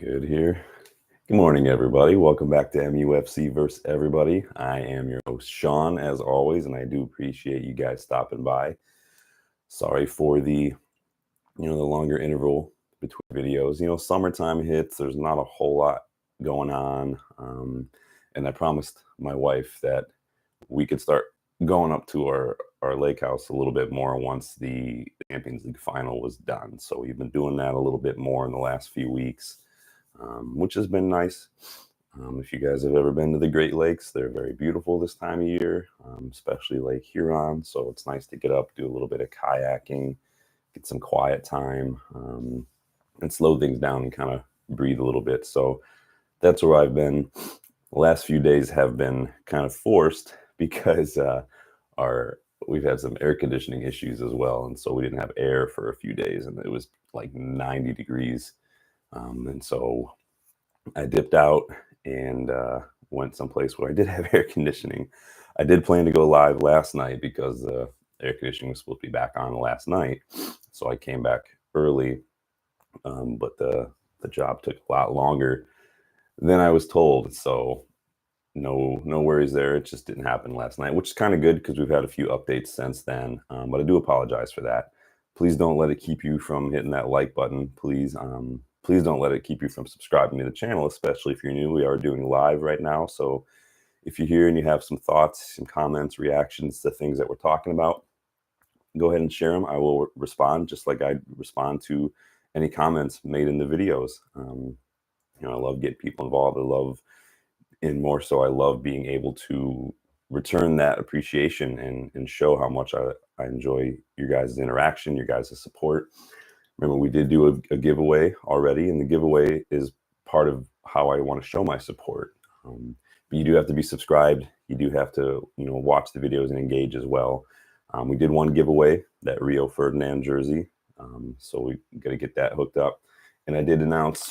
Good here. Good morning, everybody. Welcome back to MUFC versus Everybody. I am your host, Sean, as always, and I do appreciate you guys stopping by. Sorry for the longer interval between videos. Summertime hits. There's not a whole lot going on, and I promised my wife that we could start going up to our lake house a little bit more once the Champions League final was done. So we've been doing that a little bit more in the last few weeks. Which has been nice. If you guys have ever been to the Great Lakes, they're very beautiful this time of year, especially Lake Huron. So it's nice to get up, do a little bit of kayaking, get some quiet time, and slow things down and kind of breathe a little bit. So that's where I've been. The last few days have been kind of forced because we've had some air conditioning issues as well. And so we didn't have air for a few days, and it was like 90 degrees. And so I dipped out and went someplace where I did have air conditioning. I did plan to go live last night because the air conditioning was supposed to be back on last night. So I came back early, but the job took a lot longer than I was told. So no worries there. It just didn't happen last night, which is kind of good because we've had a few updates since then. But I do apologize for that. Please don't let it keep you from hitting that like button. Please don't let it keep you from subscribing to the channel, especially if you're new. We are doing live right now. So if you're here and you have some thoughts, some comments, reactions to things that we're talking about, go ahead and share them. I will respond just like I respond to any comments made in the videos. I love getting people involved. I love being able to return that appreciation and show how much I enjoy your guys' interaction, your guys' support. Remember, we did do a giveaway already, and the giveaway is part of how I want to show my support. But you do have to be subscribed. You do have to, watch the videos and engage as well. We did one giveaway, that Rio Ferdinand jersey. So we got to get that hooked up. And I did announce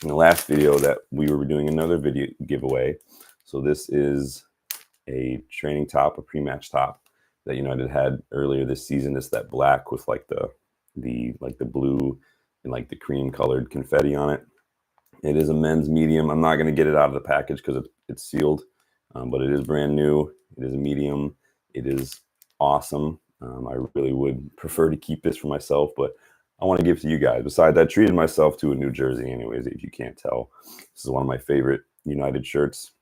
in the last video that we were doing another video giveaway. So this is a training top, a pre-match top that United had earlier this season. It's that black with like the blue and like the cream colored confetti on it. It is a men's medium. I'm not going to get it out of the package because it's sealed, but it is brand new. It is a medium. It is awesome. I really would prefer to keep this for myself, but I want to give it to you guys. Besides, I treated myself to a new jersey anyways, if you can't tell. This is one of my favorite United shirts.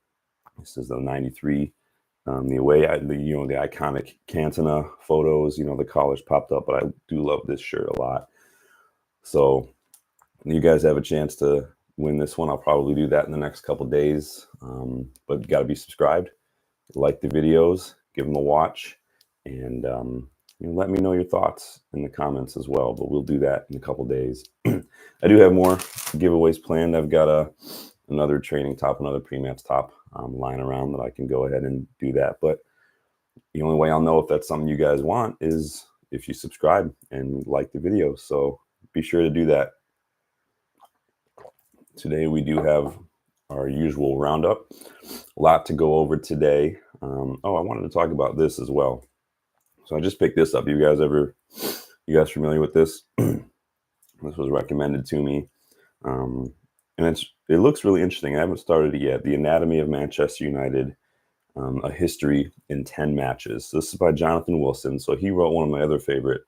This is the 93. The iconic Cantona photos, the collars popped up, but I do love this shirt a lot. So you guys have a chance to win this one. I'll probably do that in the next couple days. But you got to be subscribed, like the videos, give them a watch, and let me know your thoughts in the comments as well. But we'll do that in a couple days. I do have more giveaways planned. I've got another training top, another pre-match top lying around that I can go ahead and do that. But the only way I'll know if that's something you guys want is if you subscribe and like the video. So be sure to do that. Today we do have our usual roundup. A lot to go over today. I wanted to talk about this as well. So I just picked this up. You guys familiar with this? This was recommended to me. And it looks really interesting. I haven't started it yet. The Anatomy of Manchester United, a history in 10 matches. So this is by Jonathan Wilson. So he wrote one of my other favorite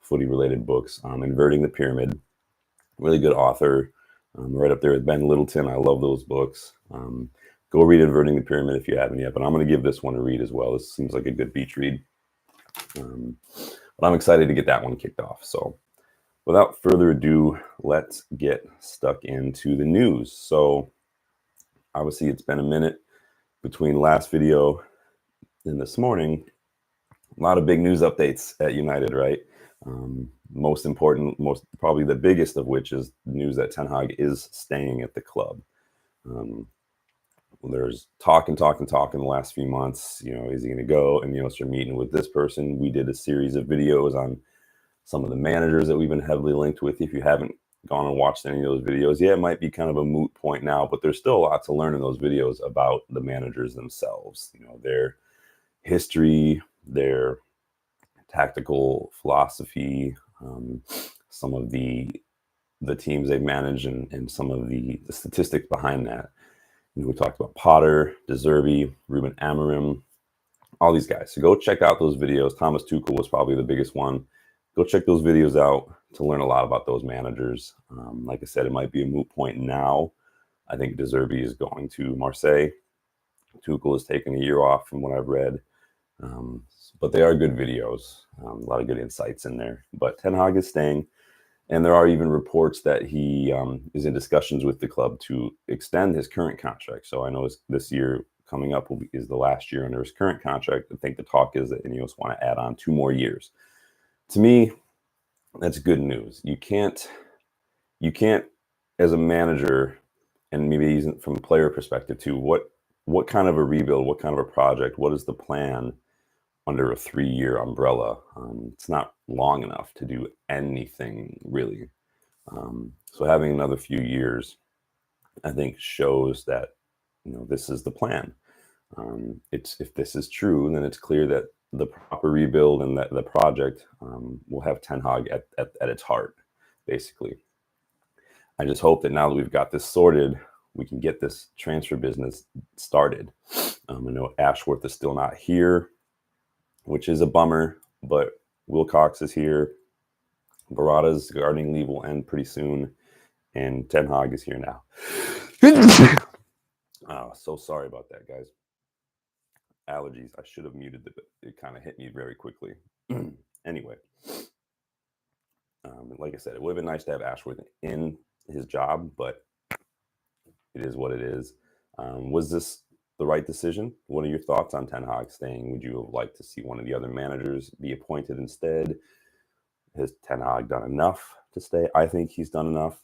footy-related books, Inverting the Pyramid. Really good author, right up there with Ben Littleton. I love those books. Go read Inverting the Pyramid if you haven't yet. But I'm going to give this one a read as well. This seems like a good beach read. But I'm excited to get that one kicked off. So without further ado, let's get stuck into the news. So obviously it's been a minute between last video and this morning. A lot of big news updates at United, right? Most important, probably the biggest of which is news that Ten Hag is staying at the club. There's talk in the last few months. Is he going to go? And they're meeting with this person. We did a series of videos on some of the managers that we've been heavily linked with. If you haven't gone and watched any of those videos, it might be kind of a moot point now, but there's still a lot to learn in those videos about the managers themselves, their history, their tactical philosophy, some of the the teams they've managed and some of the statistics behind that. We talked about Potter, De Zerbi, Ruben Amorim, all these guys. So go check out those videos. Thomas Tuchel was probably the biggest one. Go check those videos out to learn a lot about those managers. Like I said, it might be a moot point now. I think De Zerbi is going to Marseille. Tuchel has taken a year off from what I've read. But they are good videos. A lot of good insights in there. But Ten Hag is staying. And there are even reports that he is in discussions with the club to extend his current contract. So I know this year coming up is the last year under his current contract. I think the talk is that Ineos want to add on 2 more years. To me, that's good news. You can't, as a manager, and maybe even from a player perspective too, what kind of a rebuild, what kind of a project, what is the plan under a 3-year umbrella? It's not long enough to do anything really. So having another few years, I think, shows that this is the plan. If this is true, then it's clear that the proper rebuild and that the project will have Ten Hag at its heart, basically. I just hope that now that we've got this sorted, we can get this transfer business started. I know Ashworth is still not here, which is a bummer, but Wilcox is here. Barada's gardening leave will end pretty soon, and Ten Hag is here now. Oh, so sorry about that, guys. Allergies. I should have muted it, but it kind of hit me very quickly. Anyway, like I said, it would have been nice to have Ashworth in his job, but it is what it is. Was this the right decision? What are your thoughts on Ten Hag staying? Would you have liked to see one of the other managers be appointed instead? Has Ten Hag done enough to stay? I think he's done enough.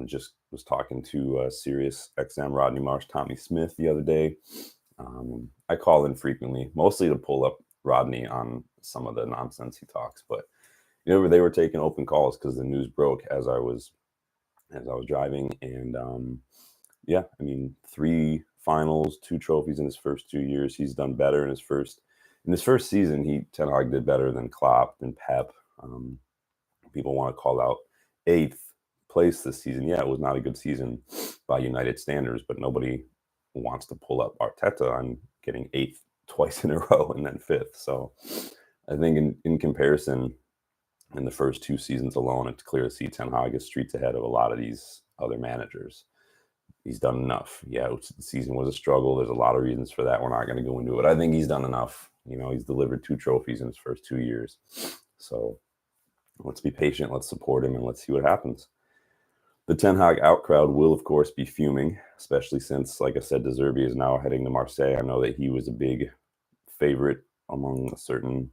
Just was talking to Sirius XM Rodney Marsh, Tommy Smith the other day. I call in frequently, mostly to pull up Rodney on some of the nonsense he talks. But they were taking open calls because the news broke as I was driving, and yeah, I mean, 3 finals, 2 trophies in his first 2 years. He's done better in his first season. Ten Hag did better than Klopp and Pep. People want to call out 8th place this season. Yeah, it was not a good season by United standards, but nobody wants to pull up Arteta on getting 8th twice in a row and then 5th. So I think in comparison, in the first 2 seasons alone, it's clear to see Ten Hag is streets ahead of a lot of these other managers. He's done enough. Yeah, the season was a struggle. There's a lot of reasons for that. We're not going to go into it. I think he's done enough. He's delivered 2 trophies in his first 2 years. So let's be patient. Let's support him, and let's see what happens. The Ten Hag out crowd will, of course, be fuming, especially since, like I said, De Zerbi is now heading to Marseille. I know that he was a big favorite among a certain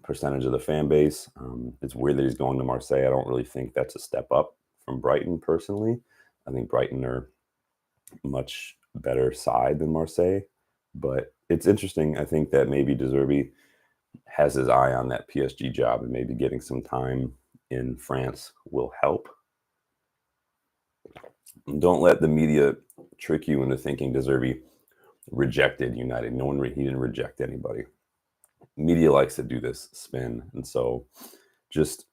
percentage of the fan base. It's weird that he's going to Marseille. I don't really think that's a step up from Brighton, personally. I think Brighton are much better side than Marseille. But it's interesting. I think that maybe De Zerbi has his eye on that PSG job, and maybe getting some time in France will help. Don't let the media trick you into thinking De Zerbi rejected United. He didn't reject anybody. Media likes to do this spin, and so just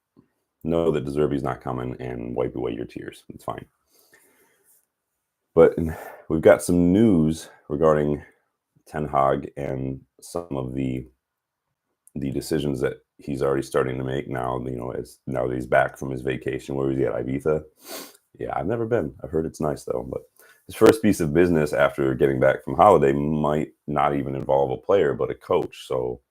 know that De Zerbi's not coming, and wipe away your tears. It's fine. But we've got some news regarding Ten Hag and some of the decisions that he's already starting to make now. Now that he's back from his vacation, where was he at, Ibiza? Yeah, I've never been. I've heard it's nice though. But his first piece of business after getting back from holiday might not even involve a player, but a coach. So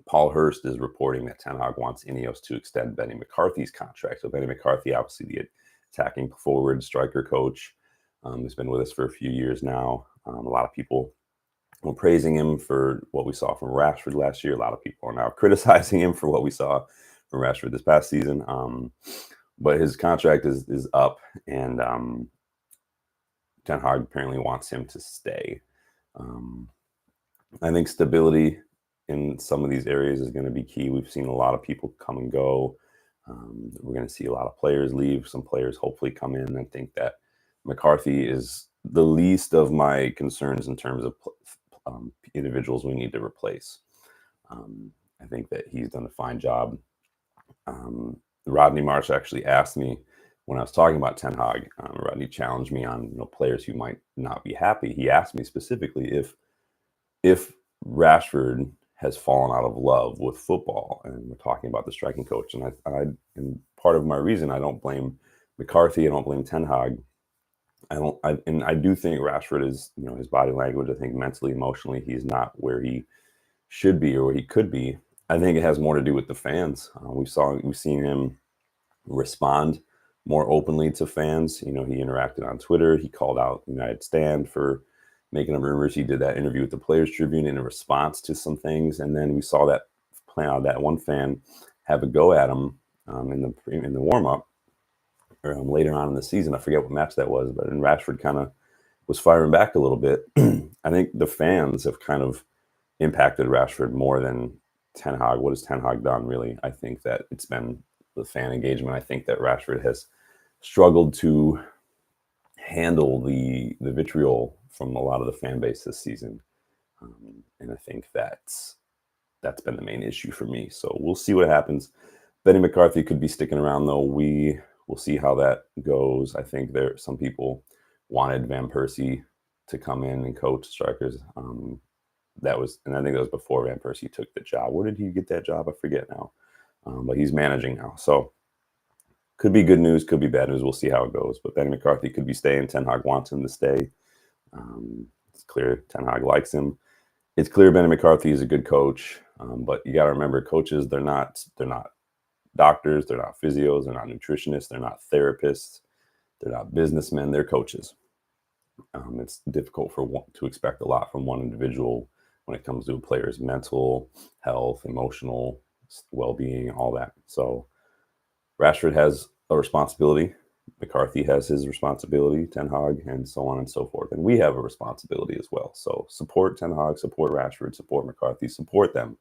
Paul Hurst is reporting that Ten Hag wants Ineos to extend Benny McCarthy's contract. So Benny McCarthy, obviously the attacking forward striker coach, has been with us for a few years now. A lot of people were praising him for what we saw from Rashford last year. A lot of people are now criticizing him for what we saw from Rashford this past season. But his contract is up, and Ten Hag apparently wants him to stay. I think stability in some of these areas is going to be key. We've seen a lot of people come and go. We're going to see a lot of players leave. Some players hopefully come in. I think that McCarthy is the least of my concerns in terms of individuals we need to replace. I think that he's done a fine job Rodney Marsh actually asked me when I was talking about Ten Hag. Rodney challenged me on players who might not be happy. He asked me specifically if Rashford has fallen out of love with football, and we're talking about the striking coach. And and part of my reason I don't blame McCarthy, I don't blame Ten Hag. I do think Rashford is, his body language. I think mentally, emotionally, he's not where he should be or where he could be. I think it has more to do with the fans. We've seen him respond more openly to fans. He interacted on Twitter. He called out United Stand for making up rumors. He did that interview with the Players Tribune in a response to some things, and then we saw that that one fan have a go at him in the warm up later on in the season. I forget what match that was, but then Rashford kind of was firing back a little bit. I think the fans have kind of impacted Rashford more than Ten Hag. What has Ten Hag done, really? I think that it's been the fan engagement. I think that Rashford has struggled to handle the vitriol from a lot of the fan base this season. And I think that's been the main issue for me. So we'll see what happens. Benny McCarthy could be sticking around, though. We'll see how that goes. I think some people wanted Van Persie to come in and coach strikers. And I think that was before Van Persie took the job. Where did he get that job? I forget now. But he's managing now. So could be good news, could be bad news. We'll see how it goes. But Benny McCarthy could be staying. Ten Hag wants him to stay. It's clear Ten Hag likes him. It's clear Benny McCarthy is a good coach. But you got to remember, coaches, they're not doctors, they're not physios, they're not nutritionists, they're not therapists, they're not businessmen, they're coaches. It's difficult to expect a lot from one individual when it comes to a player's mental health, emotional well-being, all that. So Rashford has a responsibility. McCarthy has his responsibility, Ten Hag, and so on and so forth. And we have a responsibility as well. So support Ten Hag, support Rashford, support McCarthy, support them.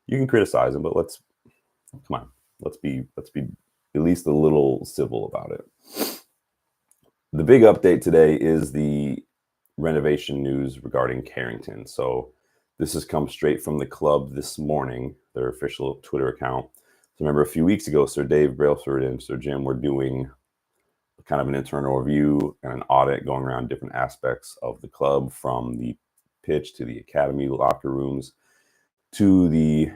You can criticize them, but let's be at least a little civil about it. The big update today is the renovation news regarding Carrington. So this has come straight from the club this morning, their official Twitter account. So remember, a few weeks ago, Sir Dave Brailsford and Sir Jim were doing kind of an internal review and an audit going around different aspects of the club, from the pitch to the academy, locker rooms, to the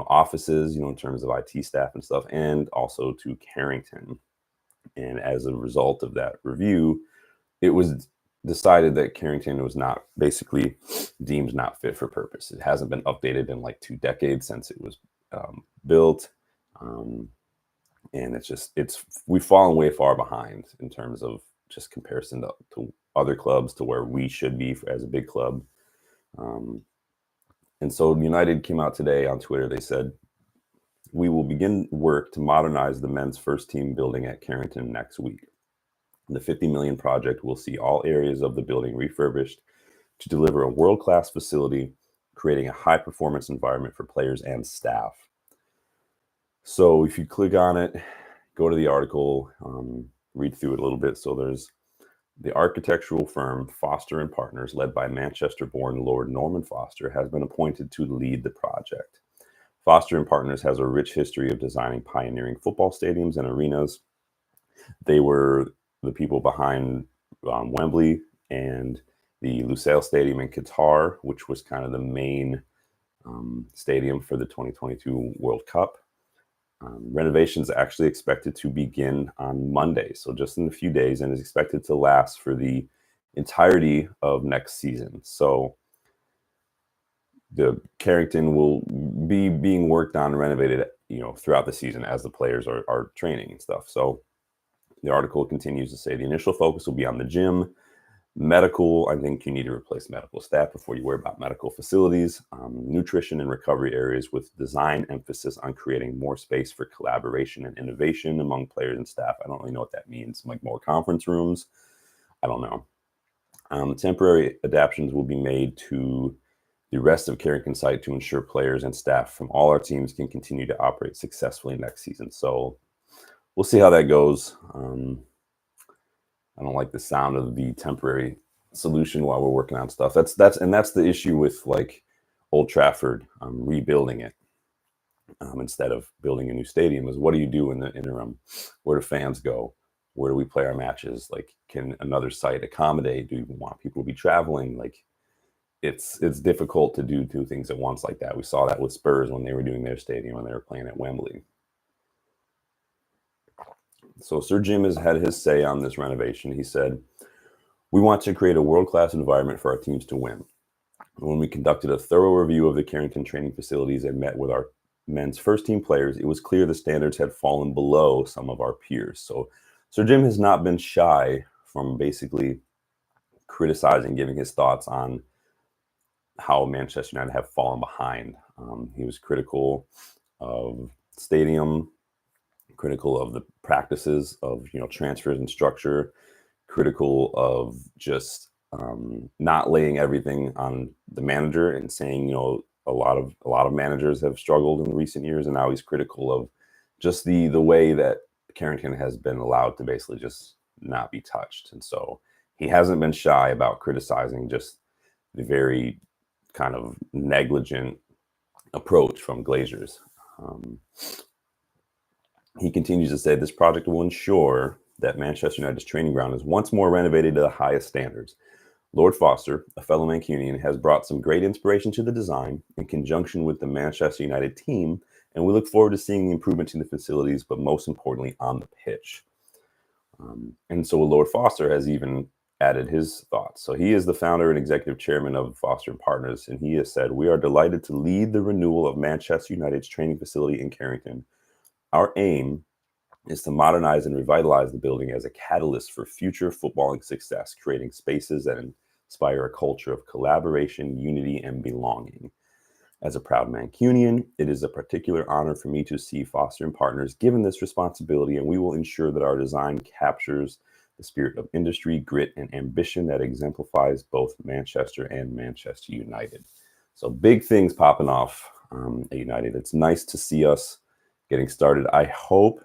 offices, in terms of IT staff and stuff, and also to Carrington. And as a result of that review, it was decided that Carrington was basically deemed not fit for purpose. It hasn't been updated in like 2 decades since it was built. And we've fallen way far behind in terms of just comparison to other clubs, to where we should be as a big club. And so United came out today on Twitter. They said, "We will begin work to modernize the men's first team building at Carrington next week. The $50 million project will see all areas of the building refurbished to deliver a world-class facility, creating a high-performance environment for players and staff." So if you click on it, go to the article, read through it a little bit. So there's the architectural firm Foster and Partners, led by Manchester-born Lord Norman Foster, has been appointed to lead the project. Foster and Partners has a rich history of designing pioneering football stadiums and arenas. They were the people behind Wembley and the Lusail Stadium in Qatar, which was kind of the main stadium for the 2022 World Cup. Renovations are actually expected to begin on Monday, so just in a few days, and is expected to last for the entirety of next season. So the Carrington will be being worked on and renovated, throughout the season as the players are training and stuff. So the article continues to say the initial focus will be on the gym. Medical, I think you need to replace medical staff before you worry about medical facilities. Nutrition and recovery areas, with design emphasis on creating more space for collaboration and innovation among players and staff. I don't really know what that means. Like more conference rooms? I don't know. Temporary adaptations will be made to the rest of Carrington site to ensure players and staff from all our teams can continue to operate successfully next season. So we'll see how that goes. I don't like the sound of the temporary solution while we're working on stuff. That's the issue with like Old Trafford, rebuilding it. instead of building a new stadium is, what do you do in the interim? Where do fans go? Where do we play our matches? Like, can another site accommodate? Do you want people to be traveling? Like, it's difficult to do two things at once like that. We saw that with Spurs when they were doing their stadium and they were playing at Wembley. So Sir Jim has had his say on this renovation. He said, "We want to create a world-class environment for our teams to win. When we conducted a thorough review of the Carrington training facilities and met with our men's first team players, it was clear the standards had fallen below some of our peers." So Sir Jim has not been shy from basically criticizing, giving his thoughts on how Manchester United have fallen behind. He was critical of stadium, critical of the practices of transfers and structure, critical of just not laying everything on the manager and saying a lot of managers have struggled in recent years, and now he's critical of just the way that Carrington has been allowed to basically just not be touched. And so he hasn't been shy about criticizing just the very kind of negligent approach from Glazers. He continues to say, "This project will ensure that Manchester United's training ground is once more renovated to the highest standards. Lord Foster, a fellow Mancunian, has brought some great inspiration to the design in conjunction with the Manchester United team, and we look forward to seeing the improvements in the facilities, but most importantly, on the pitch." And so Lord Foster has even added his thoughts. So he is the founder and executive chairman of Foster and Partners, and he has said, "We are delighted to lead the renewal of Manchester United's training facility in Carrington. Our aim is to modernize and revitalize the building as a catalyst for future footballing success, creating spaces that inspire a culture of collaboration, unity, and belonging. As a proud Mancunian, it is a particular honor for me to see Foster and Partners given this responsibility, and we will ensure that our design captures the spirit of industry, grit, and ambition that exemplifies both Manchester and Manchester United." So big things popping off at United. It's nice to see us getting started. I hope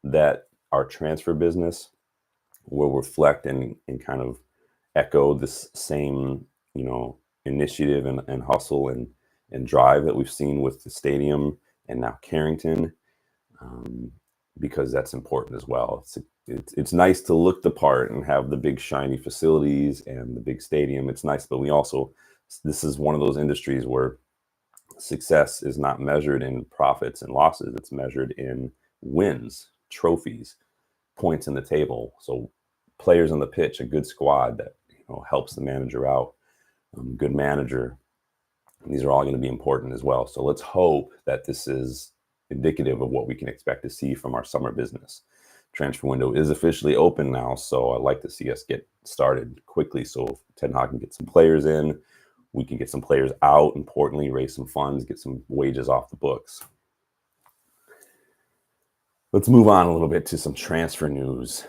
that our transfer business will reflect and kind of echo this same, initiative and hustle and drive that we've seen with the stadium and now Carrington, because that's important as well. It's nice to look the part and have the big shiny facilities and the big stadium. It's nice, but this is one of those industries where success is not measured in profits and losses. It's measured in wins, trophies, points in the table. So players on the pitch, a good squad that helps the manager out, good manager. These are all going to be important as well. So let's hope that this is indicative of what we can expect to see from our summer business. Transfer window is officially open now, so I'd like to see us get started quickly so Ten Hag can get some players in, we can get some players out, importantly, raise some funds, get some wages off the books. Let's move on a little bit to some transfer news.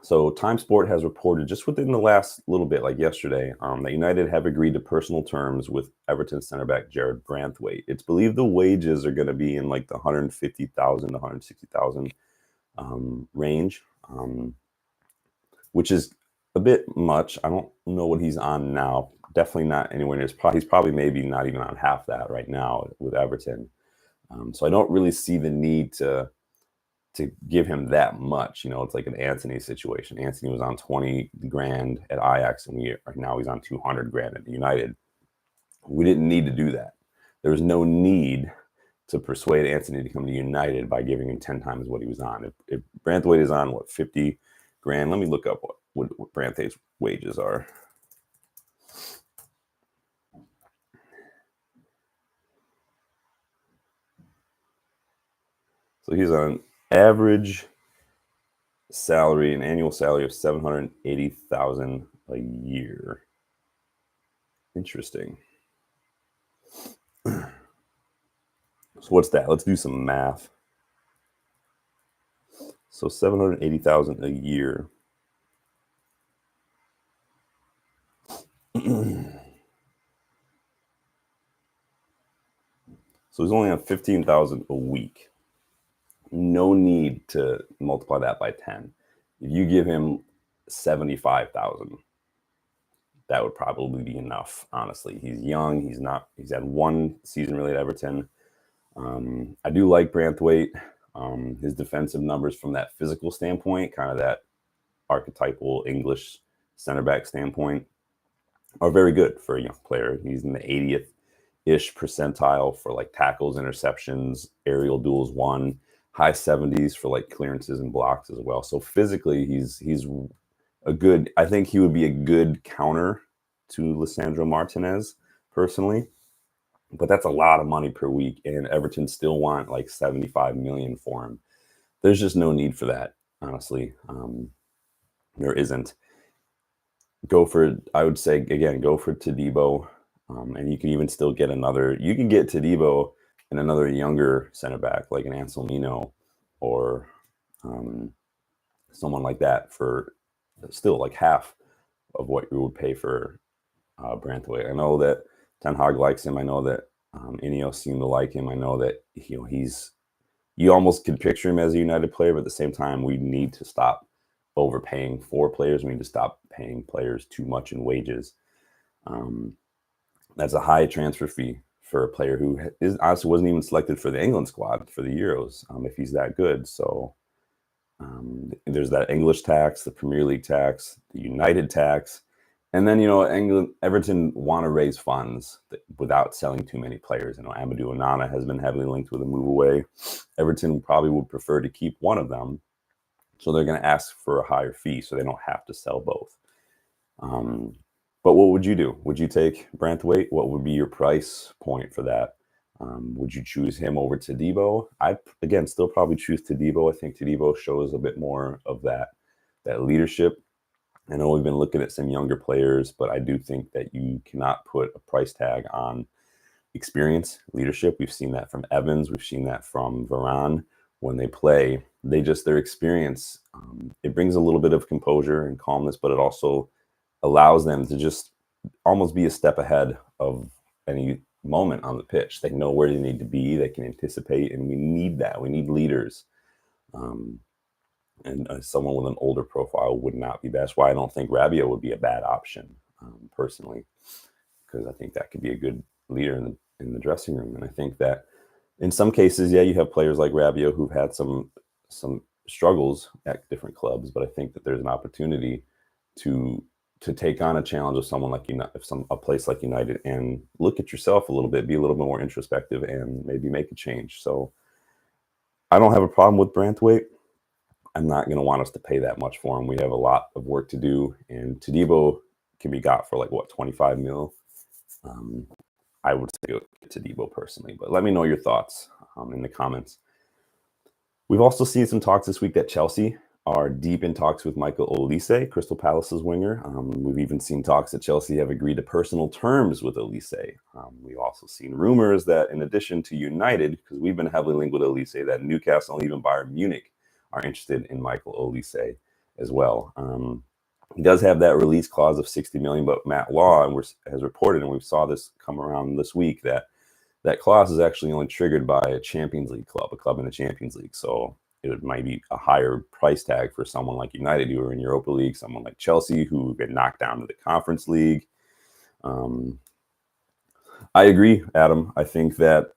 So Time Sport has reported just within the last little bit, like yesterday, that United have agreed to personal terms with Everton centerback Jared Branthwaite. It's believed the wages are going to be in like the 150,000 to 160,000 range, which is a bit much. I don't know what he's on now. Definitely not anywhere near. He's probably maybe not even on half that right now with Everton. So I don't really see the need to give him that much. It's like an Anthony situation. Anthony was on 20 grand at Ajax, and now he's on 200 grand at United. We didn't need to do that. There was no need to persuade Anthony to come to United by giving him 10 times what he was on. If Branthwaite is on, 50 grand? Let me look up what Branthwaite's wages are. So he's on average salary, an annual salary of 780,000 a year. Interesting. So what's that? Let's do some math. So 780,000 a year. So he's only on 15,000 a week. No need to multiply that by 10. If you give him 75,000, that would probably be enough. Honestly, he's young. He's had one season really at Everton. I do like Branthwaite. His defensive numbers from that physical standpoint, kind of that archetypal English center back standpoint, are very good for a young player. He's in the 80th-ish percentile for like tackles, interceptions, aerial duels won, high 70s for like clearances and blocks as well. So physically, he's a good. I think he would be a good counter to Lisandro Martinez personally. But that's a lot of money per week, and Everton still want like 75 million for him. There's just no need for that, honestly. There isn't. I would say again, go for Todibo, and you can even still get another. You can get Todibo and another younger center back like an Anselmino or someone like that for still like half of what you would pay for Branthwaite. I know that Ten Hag likes him. I know that Ineos seem to like him. I know that you almost could picture him as a United player, but at the same time, we need to stop overpaying for players. We need to stop paying players too much in wages. That's a high transfer fee for a player who honestly wasn't even selected for the England squad for the Euros, if he's that good. So there's that English tax, the Premier League tax, the United tax. And then, Everton want to raise funds without selling too many players. Amadou Onana has been heavily linked with a move away. Everton probably would prefer to keep one of them. So they're going to ask for a higher fee so they don't have to sell both. But what would you do? Would you take Branthwaite? What would be your price point for that? Would you choose him over Todibo? I, again, still probably choose Todibo. I think Todibo shows a bit more of that leadership. I know we've been looking at some younger players, but I do think that you cannot put a price tag on experience, leadership. We've seen that from Evans. We've seen that from Varane. When they play, their experience, it brings a little bit of composure and calmness, but it also allows them to just almost be a step ahead of any moment on the pitch. They know where they need to be. They can anticipate, and we need that. We need leaders. And someone with an older profile would not be best. Why I don't think Rabiot would be a bad option, personally, because I think that could be a good leader in the dressing room. And I think that in some cases, yeah, you have players like Rabiot who've had some struggles at different clubs, but I think that there's an opportunity to take on a challenge of someone like a place like United, and look at yourself a little bit, be a little bit more introspective, and maybe make a change. So I don't have a problem with Branthwaite. I'm not going to want us to pay that much for him. We have a lot of work to do, and Todibo can be got for 25 mil. I would say Todibo personally, but let me know your thoughts in the comments. We've also seen some talks this week that Chelsea are deep in talks with Michael Olise, Crystal Palace's winger. We've even seen talks that Chelsea have agreed to personal terms with Olise. We've also seen rumors that in addition to United, because we've been heavily linked with Olise, that Newcastle and even Bayern Munich are interested in Michael Olise as well. He does have that release clause of 60 million, but Matt Law has reported, and we saw this come around this week, that clause is actually only triggered by a Champions League club, a club in the Champions League. So it might be a higher price tag for someone like United who are in Europa League, someone like Chelsea who get knocked down to the Conference League. I agree, Adam. I think that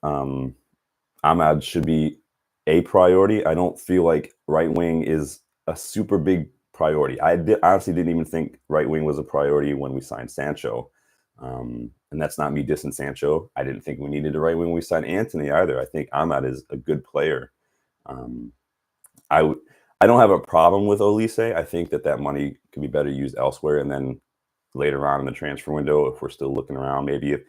Ahmad should be a priority. I don't feel like right wing is a super big priority. I honestly didn't even think right wing was a priority when we signed Sancho. And that's not me dissing Sancho. I didn't think we needed a right wing when we signed Anthony either. I think Ahmad is a good player. I don't have a problem with Olise. I think that money could be better used elsewhere. And then later on in the transfer window, if we're still looking around, maybe if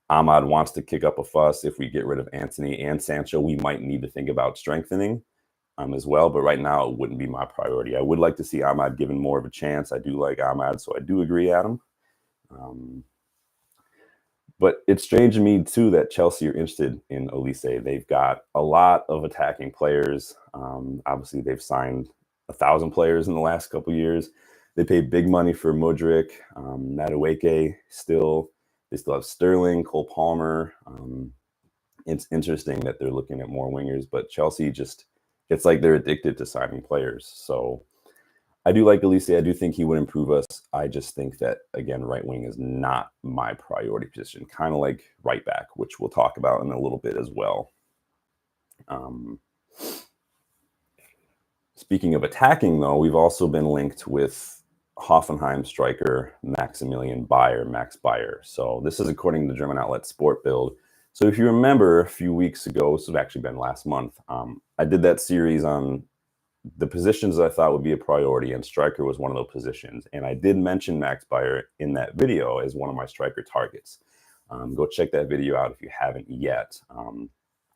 Ahmad wants to kick up a fuss, if we get rid of Anthony and Sancho, we might need to think about strengthening as well. But right now, it wouldn't be my priority. I would like to see Ahmad given more of a chance. I do like Ahmad, so I do agree, Adam. But it's strange to me, too, that Chelsea are interested in Olise. They've got a lot of attacking players. Obviously, they've signed 1,000 players in the last couple of years. They paid big money for Mudryk, Madueke still. They still have Sterling, Cole Palmer. It's interesting that they're looking at more wingers, but Chelsea it's like they're addicted to signing players. So I do like Olise. I do think he would improve us. I just think that, again, right wing is not my priority position, kind of like right back, which we'll talk about in a little bit as well. Speaking of attacking, though, we've also been linked with Hoffenheim striker Maximilian Bayer, Max Bayer. So this is according to the German outlet Sport Bild. So if you remember a few weeks ago, this has actually been last month, I did that series on the positions that I thought would be a priority, and striker was one of those positions. And I did mention Max Bayer in that video as one of my striker targets. Go check that video out if you haven't yet.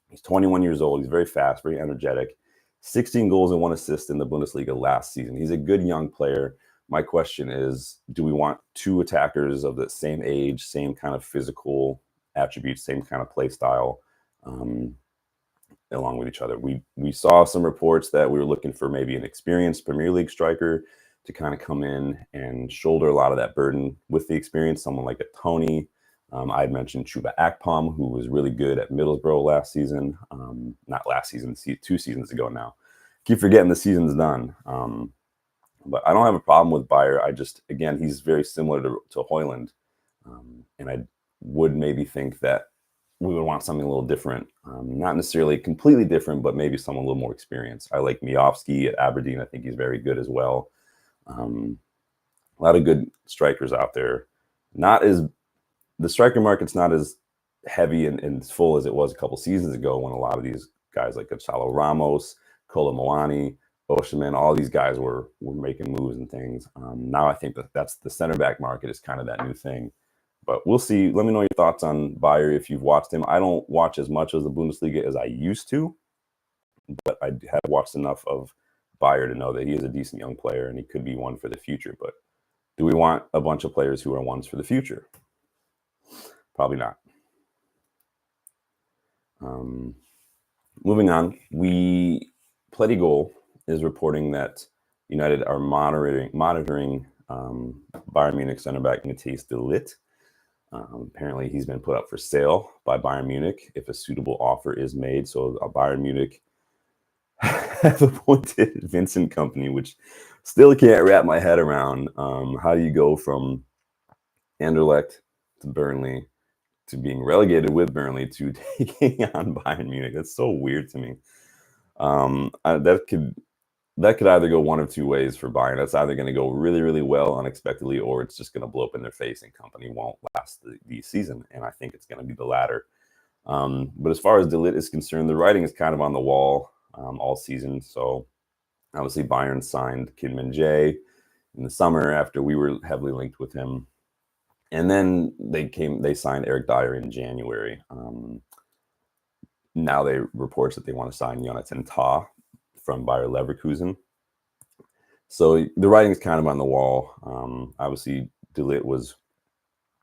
He's 21 years old. He's very fast, very energetic. 16 goals and 1 assist in the Bundesliga last season. He's a good young player. My question is, do we want 2 attackers of the same age, same kind of physical attributes, same kind of play style, along with each other? We saw some reports that we were looking for maybe an experienced Premier League striker to kind of come in and shoulder a lot of that burden with the experience, someone like a Tony. I had mentioned Chuba Akpom, who was really good at Middlesbrough last season. Not last season, 2 seasons ago now. Keep forgetting the season's done. But I don't have a problem with Bayer. Again, he's very similar to Højlund. And I would maybe think that we would want something a little different. Not necessarily completely different, but maybe someone a little more experienced. I like Miofsky at Aberdeen. I think he's very good as well. A lot of good strikers out there. The striker market's not as heavy and full as it was a couple seasons ago, when a lot of these guys like Gonzalo Ramos, Kolo Muani, Oshiman, all these guys were making moves and things. Now I think that's the center back market is kind of that new thing. But we'll see. Let me know your thoughts on Bayer if you've watched him. I don't watch as much of the Bundesliga as I used to, but I have watched enough of Bayer to know that he is a decent young player and he could be one for the future. But do we want a bunch of players who are ones for the future? Probably not. Moving on, Plenty Goal is reporting that United are monitoring Bayern Munich centerback Matthijs de Ligt. Apparently, he's been put up for sale by Bayern Munich if a suitable offer is made. So Bayern Munich have appointed Vincent Kompany, which still can't wrap my head around. How do you go from Anderlecht to Burnley to being relegated with Burnley to taking on Bayern Munich? That's so weird to me. That could either go one of 2 ways for Bayern. That's either going to go really, really well unexpectedly, or it's just going to blow up in their face and Kompany won't last the season. And I think it's going to be the latter. But as far as De Ligt is concerned, the writing is kind of on the wall all season. So obviously Bayern signed Kim Min-jae in the summer after we were heavily linked with him. And then they signed Eric Dyer in January. Now they reports that they want to sign Jonathan Tah from Bayer Leverkusen. So the writing is kind of on the wall. Obviously, De Ligt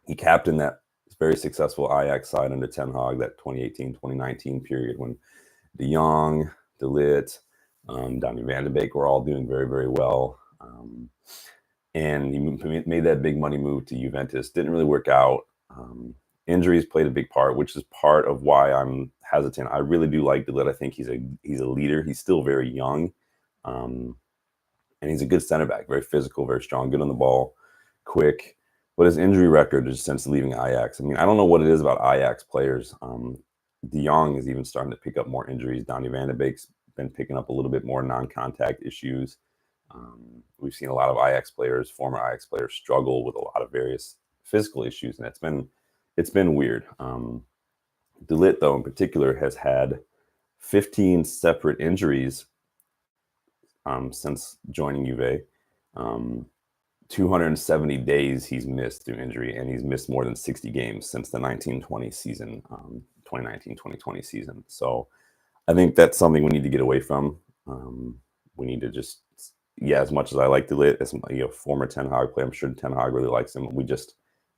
he captained that very successful Ajax side under Ten Hag, that 2018-2019 period when De Jong, De Ligt, Donny van de Beek were all doing very, very well. And he made that big money move to Juventus. Didn't really work out. Injuries played a big part, which is part of why I'm hesitant. I really do like De Ligt. I think he's a leader. He's still very young. And he's a good center back, very physical, very strong, good on the ball, quick. But his injury record is since leaving Ajax. I mean, I don't know what it is about Ajax players. De Jong is even starting to pick up more injuries. Donny van de Beek's been picking up a little bit more non-contact issues. We've seen a lot of former Ajax players, struggle with a lot of various physical issues, and it's been weird. De Ligt, though, in particular, has had 15 separate injuries since joining Juve. 270 days he's missed through injury, and he's missed more than 60 games since the 1920 season, 2019-2020 season. So I think that's something we need to get away from. We need to just, as much as I like De Ligt, as former Ten Hag player, I'm sure Ten Hag really likes him.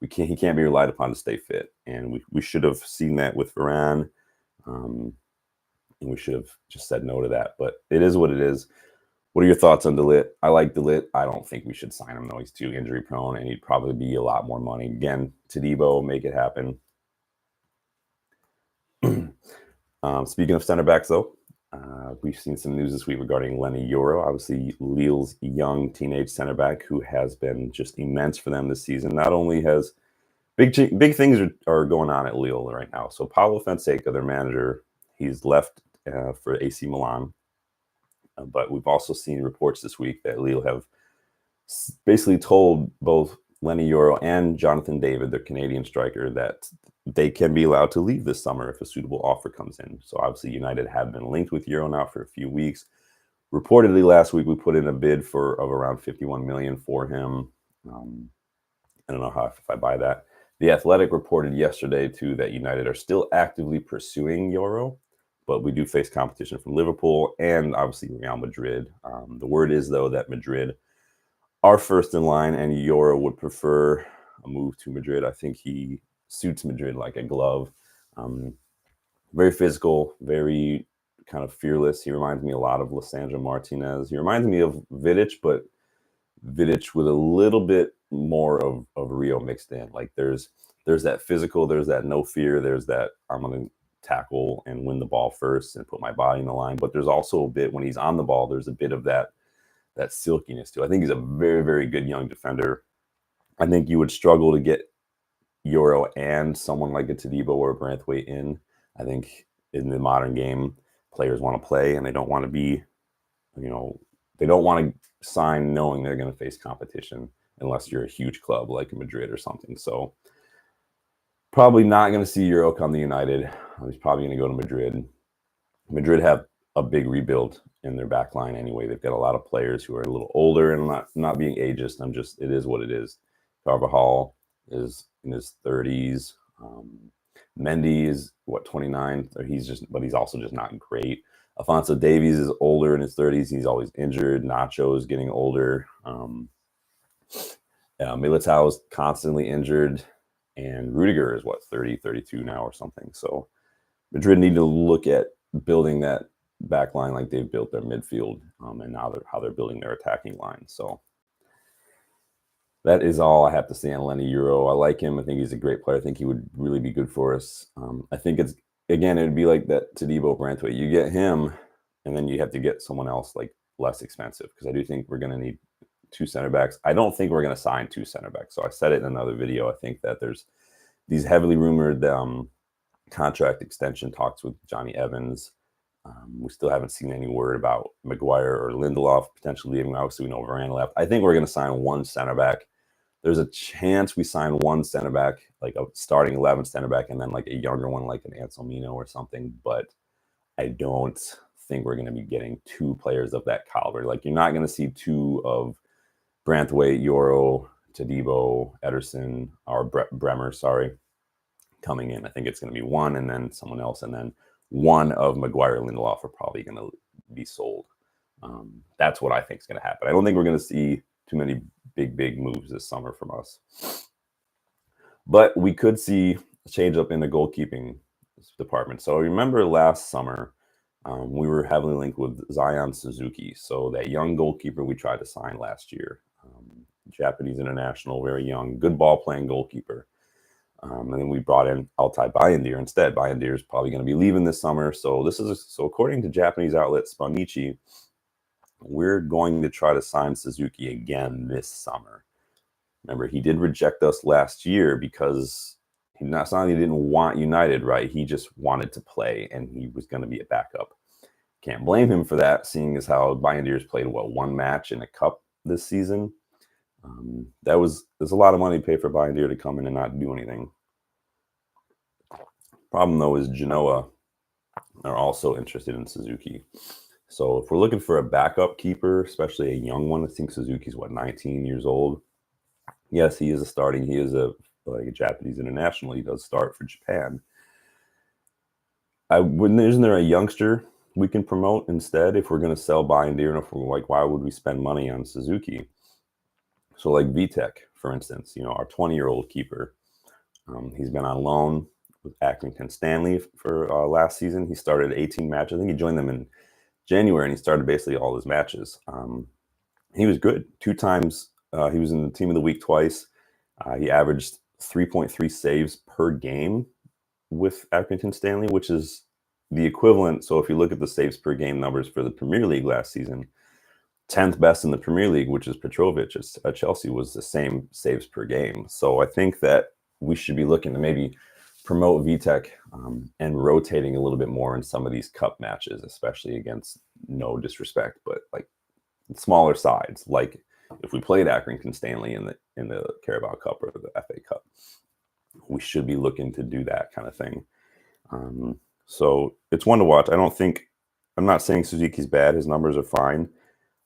He can't be relied upon to stay fit, and we should have seen that with Varane, and we should have just said no to that. But it is what it is. What are your thoughts on De Ligt? I like De Ligt. I don't think we should sign him, though. He's too injury prone, and he'd probably be a lot more money. Again, Todibo, make it happen. Speaking of center backs, though, we've seen some news this week regarding Lenny Yoro, obviously Lille's young teenage center back who has been just immense for them this season. Not only has big things are going on at Lille right now. So Paulo Fonseca, their manager, he's left for AC Milan. But we've also seen reports this week that Lille have basically told both Lenny Yoro and Jonathan David, their Canadian striker, that they can be allowed to leave this summer if a suitable offer comes in. So obviously United have been linked with Yoro now for a few weeks. Reportedly last week we put in a bid of around 51 million for him. I don't know if I buy that. The Athletic reported yesterday too that United are still actively pursuing Yoro, but we do face competition from Liverpool and obviously Real Madrid. The word is though that Madrid are first in line, and Yoro would prefer a move to Madrid. I think he suits Madrid like a glove. Very physical, very kind of fearless. He reminds me a lot of Lisandro Martinez. He reminds me of Vidic, but Vidic with a little bit more of Rio mixed in. Like there's that physical, there's that no fear, there's that I'm going to tackle and win the ball first and put my body in the line. But there's also a bit when he's on the ball, there's a bit of that silkiness too. I think he's a very, very good young defender. I think you would struggle to get Yoro and someone like a Todibo or a Branthwaite in. I think in the modern game, players want to play and they don't want to be, they don't want to sign knowing they're going to face competition unless you're a huge club like Madrid or something. So probably not going to see Yoro come to United. He's probably going to go to Madrid. Madrid have a big rebuild in their back line anyway. They've got a lot of players who are a little older, and not being ageist. It is what it is. Carvajal is in his 30s. Mendy is 29. But he's also just not great. Alphonso Davies is older in his 30s. He's always injured. Nacho is getting older. Militao is constantly injured, and Rudiger is 30, 32 now or something. So Madrid need to look at building that back line like they've built their midfield, and now how they're building their attacking line. So that is all I have to say on Lenny Yoro. I like him. I think he's a great player. I think he would really be good for us. I think it would be like that Todibo Branthwaite. You get him, and then you have to get someone else like less expensive, because I do think we're going to need 2 center backs. I don't think we're going to sign 2 center backs. So I said it in another video. I think that there's these heavily rumored contract extension talks with Johnny Evans. We still haven't seen any word about Maguire or Lindelof potentially leaving. Obviously, we know Varane left. I think we're going to sign 1 center back. There's a chance we sign 1 center back, like a starting 11 center back, and then like a younger one, like an Anselmino or something. But I don't think we're going to be getting 2 players of that caliber. Like, you're not going to see 2 of Branthwaite, Yoro, Todibo, Ederson, or Bremer, coming in. I think it's going to be 1 and then someone else, and then 1 of Maguire and Lindelof are probably going to be sold. That's what I think is going to happen. I don't think we're going to see too many big moves this summer from us. But we could see a change up in the goalkeeping department. So remember last summer, we were heavily linked with Zion Suzuki. So that young goalkeeper we tried to sign last year, Japanese international, very young, good ball playing goalkeeper. And then we brought in Altay Bayindir instead. Bayindir is probably going to be leaving this summer. So according to Japanese outlet Spanichi, we're going to try to sign Suzuki again this summer. Remember, he did reject us last year because he not only didn't want United, right? He just wanted to play, and he was going to be a backup. Can't blame him for that, seeing as how Bayindir's played 1 match in a cup this season. There's a lot of money to pay for Bayindir to come in and not do anything. Problem though is Genoa are also interested in Suzuki. So if we're looking for a backup keeper, especially a young one, I think Suzuki's 19 years old. Yes, he is he is a Japanese international. He does start for Japan. Isn't there a youngster we can promote instead if we're going to sell Bayindir? And if we're like, why would we spend money on Suzuki? So like Vitek, for instance, our 20-year-old keeper, he's been on loan with Accrington Stanley for last season. He started 18 matches. I think he joined them in January, and he started basically all his matches. He was good. 2 times. He was in the team of the week twice. He averaged 3.3 saves per game with Accrington Stanley, which is the equivalent. So if you look at the saves per game numbers for the Premier League last season, 10th best in the Premier League, which is Petrovic at Chelsea, was the same saves per game. So I think that we should be looking to maybe promote VTech and rotating a little bit more in some of these cup matches, especially against, no disrespect, but like smaller sides. Like if we played Accrington Stanley in the Carabao Cup or the FA Cup, we should be looking to do that kind of thing. So it's one to watch. I'm not saying Suzuki's bad. His numbers are fine.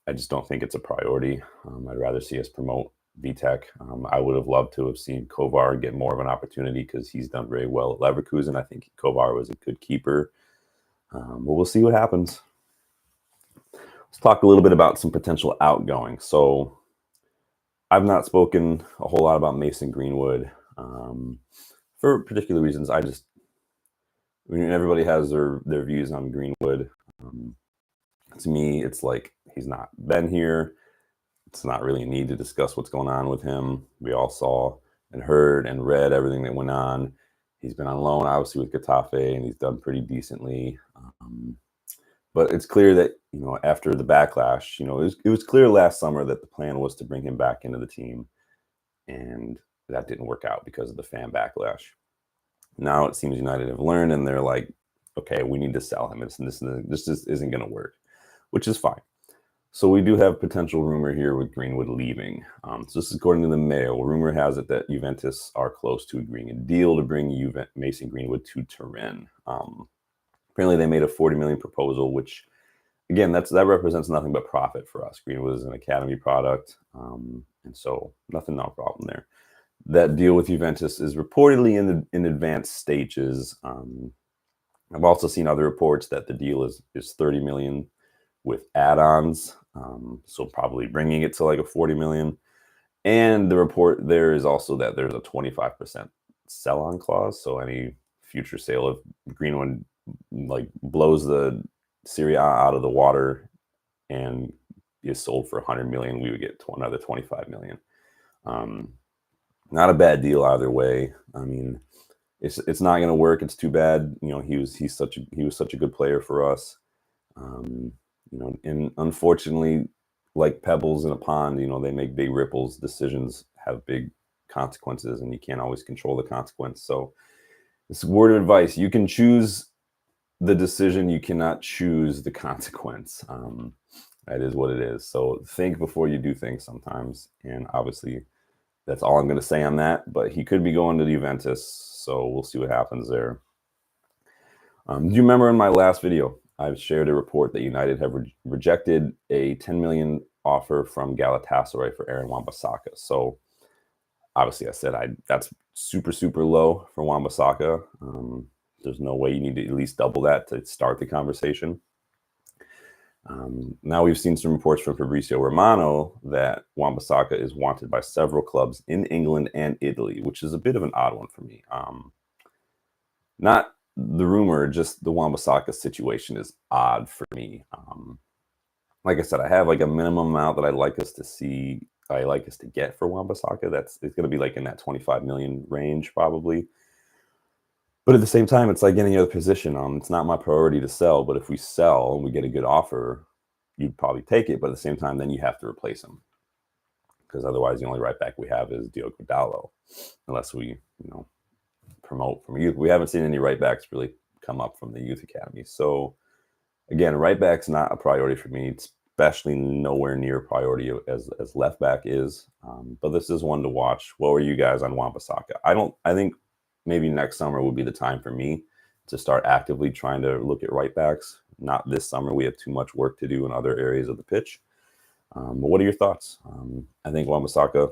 I just don't think it's a priority. I'd rather see us promote VTech. I would have loved to have seen Kovar get more of an opportunity because he's done very well at Leverkusen. I think Kovar was a good keeper. But we'll see what happens. Let's talk a little bit about some potential outgoing. So I've not spoken a whole lot about Mason Greenwood for particular reasons. Everybody has their views on Greenwood. To me, it's like he's not been here. It's not really a need to discuss what's going on with him. We all saw and heard and read everything that went on. He's been on loan, obviously, with Getafe, and he's done pretty decently. But it's clear that, after the backlash, it was clear last summer that the plan was to bring him back into the team, and that didn't work out because of the fan backlash. Now it seems United have learned, and they're like, okay, we need to sell him. This just isn't going to work, which is fine. So we do have potential rumor here with Greenwood leaving. So this is according to the Mail. Rumor has it that Juventus are close to agreeing a deal to bring Mason Greenwood to Turin. Apparently they made a 40 million proposal, which, again, that represents nothing but profit for us. Greenwood is an academy product, and so no problem there. That deal with Juventus is reportedly in advanced stages. I've also seen other reports that the deal is 30 million with add-ons, so probably bringing it to like a 40 million. And the report there is also that there's a 25% sell-on clause, so any future sale of Greenwood like blows the Serie A out of the water and is sold for 100 million, we would get another 25 million. Not a bad deal either way. I mean, it's not going to work. It's too bad. He was such a good player for us. And unfortunately, like pebbles in a pond, they make big ripples. Decisions have big consequences, and you can't always control the consequence. So it's a word of advice. You can choose the decision. You cannot choose the consequence. That is what it is. So think before you do things sometimes. And obviously, that's all I'm going to say on that. But he could be going to Juventus, so we'll see what happens there. Do you remember in my last video, I've shared a report that United have rejected a 10 million offer from Galatasaray for Aaron Wan-Bissaka. So obviously I said that's super, super low for Wan-Bissaka. There's no way. You need to at least double that to start the conversation. Now we've seen some reports from Fabrizio Romano that Wan-Bissaka is wanted by several clubs in England and Italy, which is a bit of an odd one for me. Not the rumor, just the Wan-Bissaka situation is odd for me. Like I said, I have like a minimum amount that I'd like us to get for Wan-Bissaka. It's going to be like in that 25 million range probably. But at the same time, it's like any other position. It's not my priority to sell, but if we sell and we get a good offer, you'd probably take it. But at the same time, then you have to replace him, because otherwise the only right back we have is Diogo Dalot, unless we, promote from youth. We haven't seen any right backs really come up from the youth academy. So again, right back's not a priority for me, especially nowhere near a priority as left back is. But this is one to watch. What were you guys on Wan-Bissaka? I think maybe next summer would be the time for me to start actively trying to look at right backs. Not this summer. We have too much work to do in other areas of the pitch. But what are your thoughts? I think Wan-Bissaka,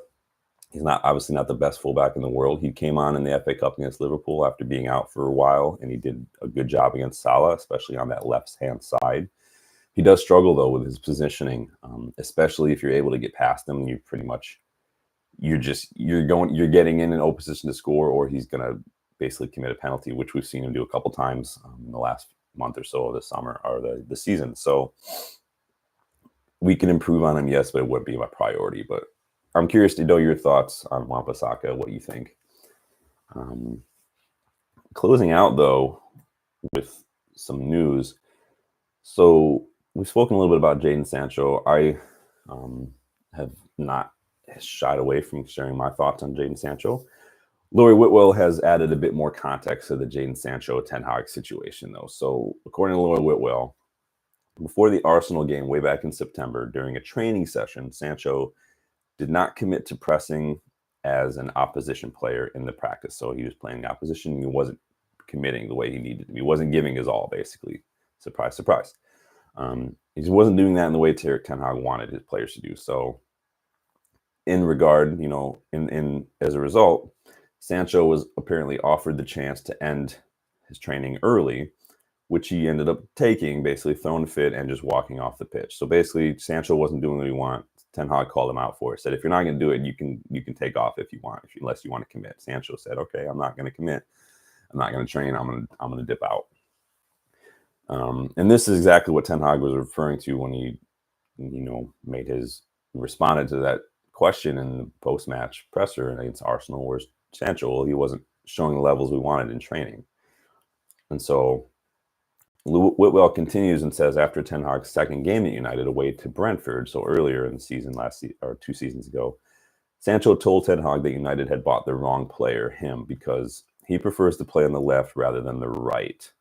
he's obviously not the best fullback in the world. He came on in the FA Cup against Liverpool after being out for a while, and he did a good job against Salah, especially on that left-hand side. He does struggle, though, with his positioning, especially if you're able to get past him. You pretty much you're getting in an open position to score, or he's going to basically commit a penalty, which we've seen him do a couple times in the last month or so of the summer or the season. So we can improve on him, yes, but it wouldn't be my priority. But I'm curious to know your thoughts on Wan-Bissaka, what you think. Closing out, though, with some news. So we've spoken a little bit about Jadon Sancho. I have not shied away from sharing my thoughts on Jadon Sancho. Laurie Whitwell has added a bit more context to the Jadon Sancho Ten Hag situation, though. So, according to Laurie Whitwell, before the Arsenal game way back in September, during a training session, Sancho did not commit to pressing as an opposition player in the practice. So he was playing opposition. He wasn't committing the way he needed to. He wasn't giving his all, basically. Surprise, surprise. He just wasn't doing that in the way Ten Hag wanted his players to do. So, in regard, in as a result, Sancho was apparently offered the chance to end his training early, which he ended up taking, basically throwing a fit and just walking off the pitch. So basically, Sancho wasn't doing what he wanted. Ten Hag called him out for it. Said, if you're not going to do it, you can take off if you want, unless you want to commit. Sancho said, okay, I'm not going to commit. I'm not going to train. I'm going to dip out. And this is exactly what Ten Hag was referring to when he, responded to that question in the post-match presser against Arsenal, where Sancho, he wasn't showing the levels we wanted in training. And so Whitwell continues and says, after Ten Hag's second game at United away to Brentford, so earlier in the season, or 2 seasons ago, Sancho told Ten Hag that United had bought the wrong player, him, because he prefers to play on the left rather than the right.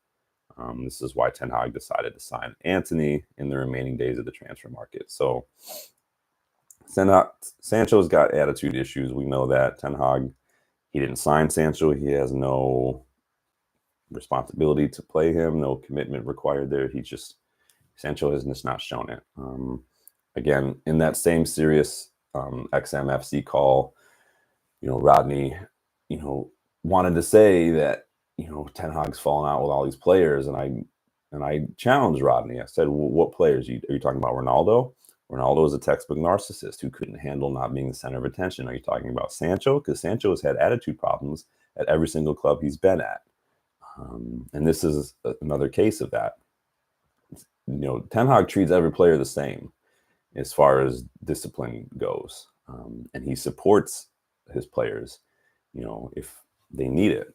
This is why Ten Hag decided to sign Antony in the remaining days of the transfer market. So Sancho's got attitude issues. We know that. Ten Hag, he didn't sign Sancho. He has no responsibility to play him, no commitment required there. Sancho has just not shown it. Again, in that same serious XMFC call, Rodney, wanted to say that, Ten Hag's fallen out with all these players, and I challenged Rodney. I said, well, what players? Are you talking about Ronaldo? Ronaldo is a textbook narcissist who couldn't handle not being the center of attention. Are you talking about Sancho? Because Sancho has had attitude problems at every single club he's been at. And this is another case of that. Ten Hag treats every player the same as far as discipline goes. And he supports his players, if they need it.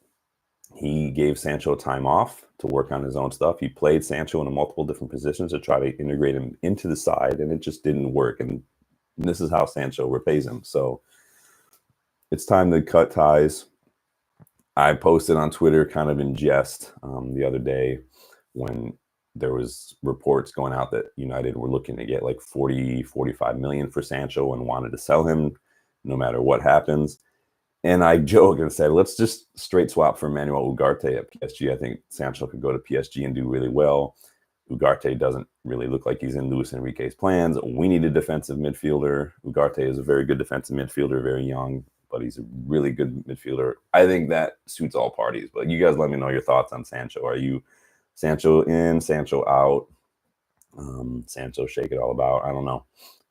He gave Sancho time off to work on his own stuff. He played Sancho in multiple different positions to try to integrate him into the side, and it just didn't work. And this is how Sancho repays him. So it's time to cut ties. I posted on Twitter kind of in jest the other day when there was reports going out that United were looking to get like 45 million for Sancho and wanted to sell him no matter what happens. And I joked and said, let's just straight swap for Manuel Ugarte at PSG. I think Sancho could go to PSG and do really well. Ugarte doesn't really look like he's in Luis Enrique's plans. We need a defensive midfielder. Ugarte is a very good defensive midfielder, very young, but he's a really good midfielder. I think that suits all parties. But you guys let me know your thoughts on Sancho. Are you Sancho in, Sancho out? Sancho shake it all about? I don't know.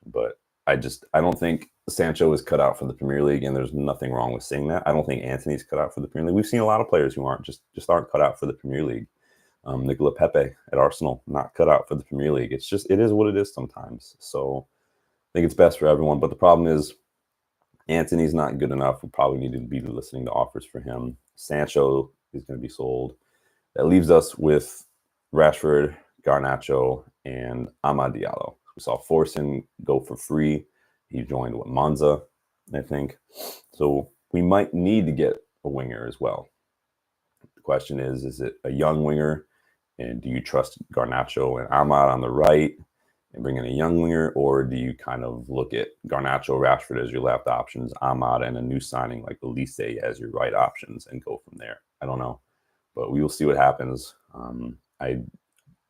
But I don't think Sancho is cut out for the Premier League, and there's nothing wrong with saying that. I don't think Antony's cut out for the Premier League. We've seen a lot of players who aren't just aren't cut out for the Premier League. Nicola Pepe at Arsenal, not cut out for the Premier League. It is what it is sometimes. So I think it's best for everyone. But the problem is Antony's not good enough. We probably need to be listening to offers for him. Sancho is going to be sold. That leaves us with Rashford, Garnacho, and Amad Diallo. We saw Forsen go for free. He joined with Monza, I think. So we might need to get a winger as well. The question is it a young winger? And do you trust Garnacho and Amad on the right and bring in a young winger? Or do you kind of look at Garnacho, Rashford as your left options, Amad and a new signing like Elise as your right options and go from there? I don't know. But we will see what happens.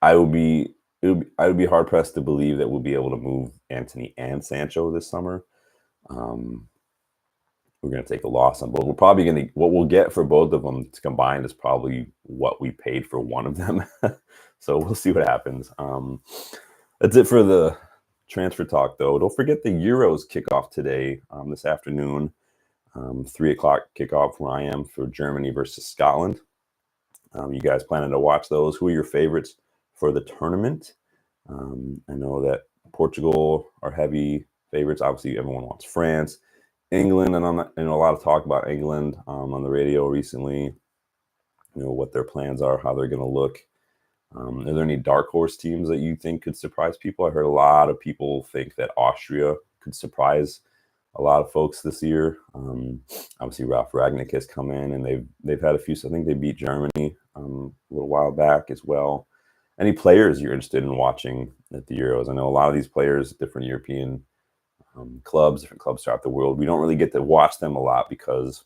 I would be hard pressed to believe that we'll be able to move Antony and Sancho this summer. We're going to take a loss on both. We're probably going to, what we'll get for both of them combined is probably what we paid for one of them. So we'll see what happens. That's it for the transfer talk, though. Don't forget the Euros kickoff today, this afternoon, 3:00 kickoff where I am for Germany versus Scotland. You guys planning to watch those? Who are your favorites for the tournament? I know that Portugal are heavy favorites. Obviously, everyone wants France. England, and a lot of talk about England on the radio recently. What their plans are, how they're going to look. Are there any dark horse teams that you think could surprise people? I heard a lot of people think that Austria could surprise a lot of folks this year. Obviously, Ralph Ragnick has come in, and they've had a few. So I think they beat Germany a little while back as well. Any players you're interested in watching at the Euros? I know a lot of these players, different European clubs, different clubs throughout the world. We don't really get to watch them a lot because,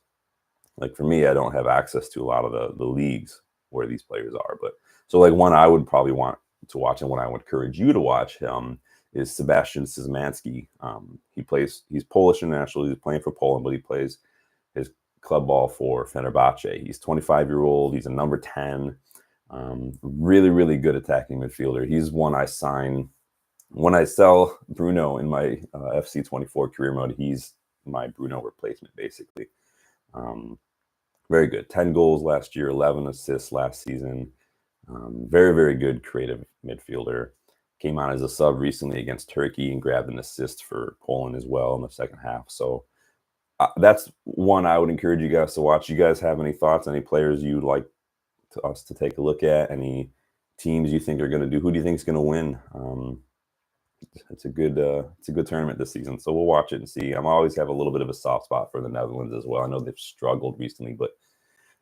like for me, I don't have access to a lot of the leagues where these players are. But so like one I would probably want to watch, and one I would encourage you to watch is Sebastian Szymanski. He's Polish international. He's playing for Poland, but he plays his club ball for Fenerbahce. He's 25-year-old. He's a number 10. Really, really good attacking midfielder. He's one I sign when I sell Bruno in my FC24 career mode. He's my Bruno replacement, basically. Very good. 10 goals last year, 11 assists last season. Very, very good creative midfielder. Came on as a sub recently against Turkey and grabbed an assist for Poland as well in the second half. So that's one I would encourage you guys to watch. You guys have any thoughts, any players you'd like us to take a look at, any teams you think are going to do? Who do you think is going to win? It's a good tournament this season, so we'll watch it and see. I'm always have a little bit of a soft spot for the Netherlands as well. I know they've struggled recently, but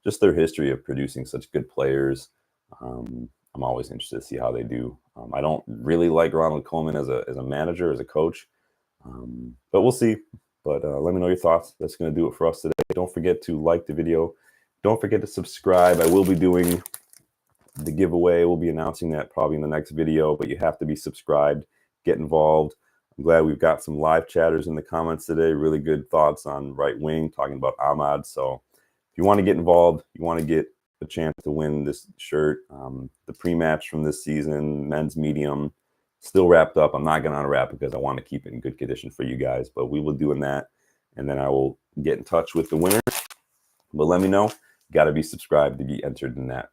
just their history of producing such good players, I'm always interested to see how they do. I don't really like Ronald Koeman as a manager, as a coach, but we'll see. But let me know your thoughts. That's going to do it for us today. Don't forget to like the video. Don't forget to subscribe. I will be doing the giveaway. We'll be announcing that probably in the next video, but you have to be subscribed. Get involved. I'm glad we've got some live chatters in the comments today. Really good thoughts on right wing, talking about Ahmad. So if you want to get involved, you want to get a chance to win this shirt. The pre-match from this season, men's medium, still wrapped up. I'm not going to unwrap it because I want to keep it in good condition for you guys, but we will doing that. And then I will get in touch with the winner. But let me know. You got to be subscribed to be entered in that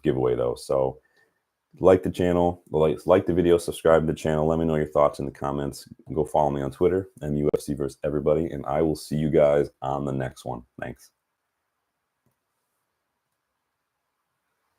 giveaway though. So like the channel, like the video, subscribe to the channel. Let me know your thoughts in the comments. Go follow me on Twitter, MUFC versus everybody, and I will see you guys on the next one. Thanks.